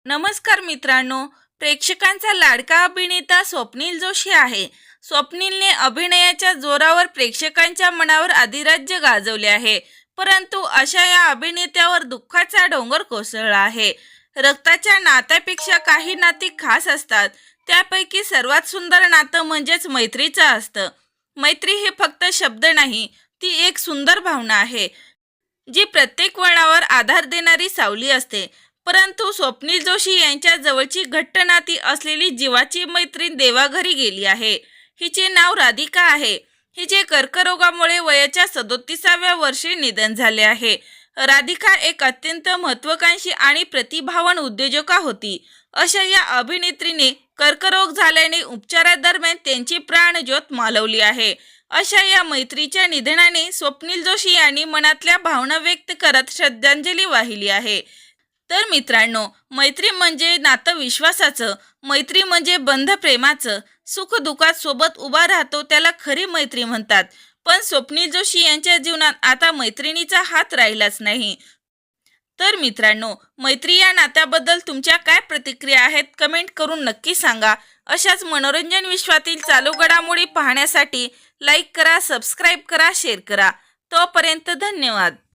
नमस्कार मित्रांनो, प्रेक्षकांचा लाडका अभिनेता स्वप्नील जोशी आहे. स्वप्नीलने अभिनयाच्या जोरावर प्रेक्षकांच्या मनावर अधिराज्य गाजवले आहे. परंतु अशा या अभिनेत्यावर दुःखाचा डोंगर कोसळला आहे. रक्ताच्या नात्यापेक्षा काही नाती खास असतात. त्यापैकी सर्वात सुंदर नातं म्हणजेच मैत्रीचं असतं. मैत्री हे फक्त शब्द नाही, ती एक सुंदर भावना आहे, जी प्रत्येक वळणावर आधार देणारी सावली असते. परंतु स्वप्नील जोशी यांच्या जवळची घट्ट नाती असलेली जीवाची मैत्रीण देवाघरी गेली आहे. हिचे नाव राधिका आहे. हिचे कर्करोगामुळे वयाच्या 37व्या वर्षी निधन झाले आहे. राधिका एक अत्यंत महत्त्वाकांक्षी आणि प्रतिभावान उद्योजका होती. अशा या अभिनेत्रीने कर्करोग झाल्याने उपचारादरम्यान त्यांची प्राणज्योत मालवली आहे. अशा या मैत्रीच्या निधनाने स्वप्नील जोशी यांनी मनातल्या भावना व्यक्त करत श्रद्धांजली वाहिली आहे. तर मित्रांनो, मैत्री म्हणजे नातं विश्वासाचं, मैत्री म्हणजे बंध प्रेमाचं. सुख दुःखात सोबत उभा राहतो त्याला खरी मैत्री म्हणतात. पण स्वप्नील जोशी यांच्या जीवनात आता मैत्रिणीचा हात राहिलाच नाही. तर मित्रांनो, मैत्री या नात्याबद्दल तुमच्या काय प्रतिक्रिया आहेत कमेंट करून नक्की सांगा. अशाच मनोरंजन विश्वातील चालू घडामोडी पाहण्यासाठी लाईक करा, सबस्क्राईब करा, शेअर करा. तोपर्यंत धन्यवाद.